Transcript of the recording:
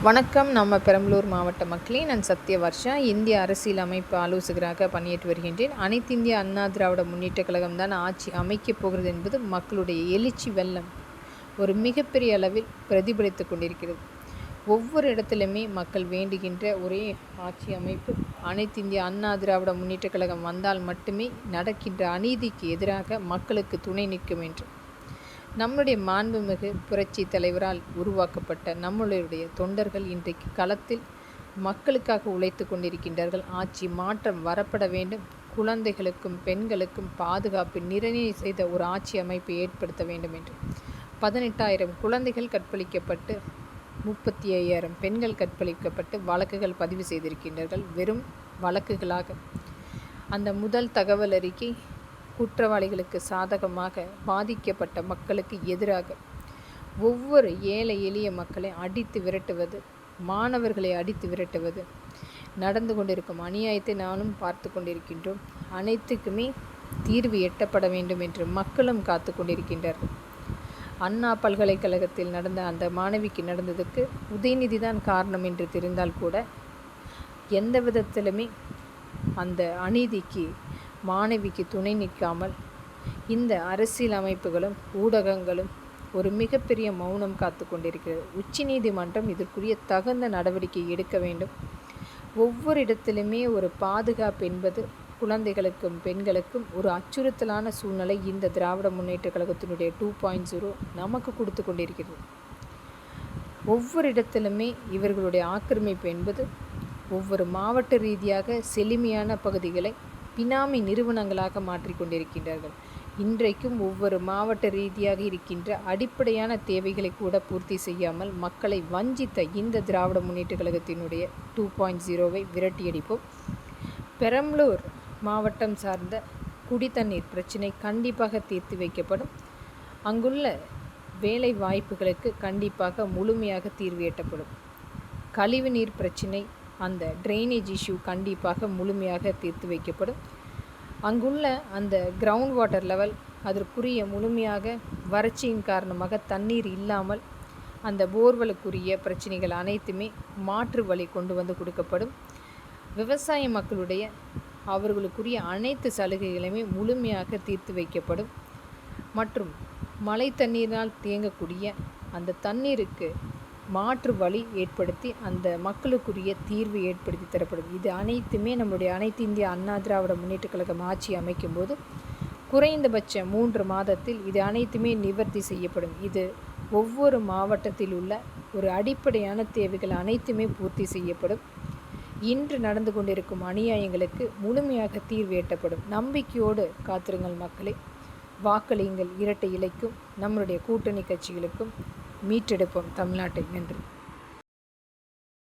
வணக்கம். நம்ம பெரம்பலூர் மாவட்ட மக்களே, நான் சத்யவர்ஷா. இந்திய அரசியல் அமைப்பு ஆலோசகராக பணியாற்றி வருகின்றேன். அனைத்து இந்திய அண்ணா திராவிட முன்னேற்ற கழகம் தான் ஆட்சி அமைக்கப் போகிறது என்பது மக்களுடைய எழுச்சி வெள்ளம் ஒரு மிகப்பெரிய அளவில் பிரதிபலித்து கொண்டிருக்கிறது. ஒவ்வொரு இடத்திலுமே மக்கள் வேண்டுகின்ற ஒரே ஆட்சி அமைப்பு அனைத்து இந்திய அண்ணா திராவிட முன்னேற்ற கழகம் வந்தால் மட்டுமே நடக்கின்ற அநீதிக்கு எதிராக மக்களுக்கு துணை நிற்கும் என்று நம்முடைய மாண்புமிகு புரட்சி தலைவரால் உருவாக்கப்பட்ட நம்மளுடைய தொண்டர்கள் இன்றைக்கு களத்தில் மக்களுக்காக உழைத்து கொண்டிருக்கின்றார்கள். ஆட்சி மாற்றம் வரப்பட வேண்டும், குழந்தைகளுக்கும் பெண்களுக்கும் பாதுகாப்பு நிர்ணயம் செய்த ஒரு ஆட்சி அமைப்பை ஏற்படுத்த வேண்டும் என்று 18,000 குழந்தைகள் கற்பழிக்கப்பட்டு 35,000 பெண்கள் கற்பழிக்கப்பட்டு வழக்குகள் பதிவு செய்திருக்கின்றார்கள். வெறும் வழக்குகளாக அந்த முதல் தகவல் அறிக்கை குற்றவாளிகளுக்கு சாதகமாக பாதிக்கப்பட்ட மக்களுக்கு எதிராக ஒவ்வொரு ஏழை எளிய மக்களை அடித்து விரட்டுவது, மாணவர்களை அடித்து விரட்டுவது நடந்து கொண்டிருக்கும் அநியாயத்தை நானும் பார்த்து கொண்டிருக்கின்றோம். அனைத்துக்குமே தீர்வு எட்டப்பட வேண்டும் என்று மக்களும் காத்து கொண்டிருக்கின்றார்கள். அண்ணா பல்கலைக்கழகத்தில் நடந்த அந்த மாணவிக்கு நடந்ததுக்கு உதயநிதி தான் காரணம் என்று தெரிந்தால் கூட எந்த விதத்திலுமே அந்த அநீதிக்கு மாணவிக்கு துணை நிற்காமல் இந்த அரசியல் அமைப்புகளும் ஊடகங்களும் ஒரு மிகப்பெரிய மௌனம் காத்து கொண்டிருக்கிறது. உச்சநீதிமன்றம் இதற்குரிய தகுந்த நடவடிக்கை எடுக்க வேண்டும். ஒவ்வொரு இடத்திலுமே ஒரு பாதுகாப்பு என்பது குழந்தைகளுக்கும் பெண்களுக்கும் ஒரு அச்சுறுத்தலான சூழ்நிலை இந்த திராவிட முன்னேற்ற கழகத்தினுடைய 2.0 நமக்கு கொடுத்து கொண்டிருக்கிறது. ஒவ்வொரு இடத்திலுமே இவர்களுடைய ஆக்கிரமிப்பு என்பது ஒவ்வொரு மாவட்ட ரீதியாக செழுமையான பகுதிகளை பினாமி நிறுவனங்களாக மாற்றிக்கொண்டிருக்கின்றார்கள். இன்றைக்கும் ஒவ்வொரு மாவட்ட ரீதியாக இருக்கின்ற அடிப்படையான தேவைகளை கூட பூர்த்தி செய்யாமல் மக்களை வஞ்சித்த இந்த திராவிட முன்னேற்ற கழகத்தினுடைய 2.0வை விரட்டியடிப்போம். பெரம்பலூர் மாவட்டம் சார்ந்த குடித்தண்ணீர் பிரச்சினை கண்டிப்பாக தீர்த்து வைக்கப்படும். அங்குள்ள வேலை வாய்ப்புகளுக்கு கண்டிப்பாக முழுமையாக தீர்வு எட்டப்படும். கழிவுநீர் பிரச்சினை, அந்த ட்ரைனேஜ் இஷ்யூ கண்டிப்பாக முழுமையாக தீர்த்து வைக்கப்படும். அங்குள்ள அந்த கிரவுண்ட் வாட்டர் லெவல் அதற்குரிய முழுமையாக வறட்சியின் காரணமாக தண்ணீர் இல்லாமல் அந்த போர்வெலுக்குரிய பிரச்சனைகள் அனைத்துமே மாற்று வழி கொண்டு வந்து கொடுக்கப்படும். விவசாய மக்களுடைய அவர்களுக்குரிய அனைத்து சலுகைகளுமே முழுமையாக தீர்த்து வைக்கப்படும். மற்றும் மழை தண்ணீரினால் தேங்கக்கூடிய அந்த தண்ணீருக்கு மாற்று வழி ஏற்படுத்தி அந்த மக்களுக்குரிய தீர்வு ஏற்படுத்தி தரப்படும். இது அனைத்துமே நம்முடைய அனைத்து இந்திய அண்ணா திராவிட முன்னேற்ற கழகம் ஆட்சி அமைக்கும் போது குறைந்தபட்ச 3 மாதத்தில் இது அனைத்துமே நிவர்த்தி செய்யப்படும். இது ஒவ்வொரு மாவட்டத்தில் உள்ள ஒரு அடிப்படையான தேவைகள் அனைத்துமே பூர்த்தி செய்யப்படும். இன்று நடந்து கொண்டிருக்கும் அநியாயங்களுக்கு முழுமையாக தீர்வு எட்டப்படும். நம்பிக்கையோடு காத்திருங்கள் மக்களே. வாக்களியுங்கள் இரட்டை இலைக்கும் நம்மளுடைய கூட்டணி கட்சிகளுக்கும். மீட்டெடுப்போம் தமிழ்நாட்டை. நன்றி.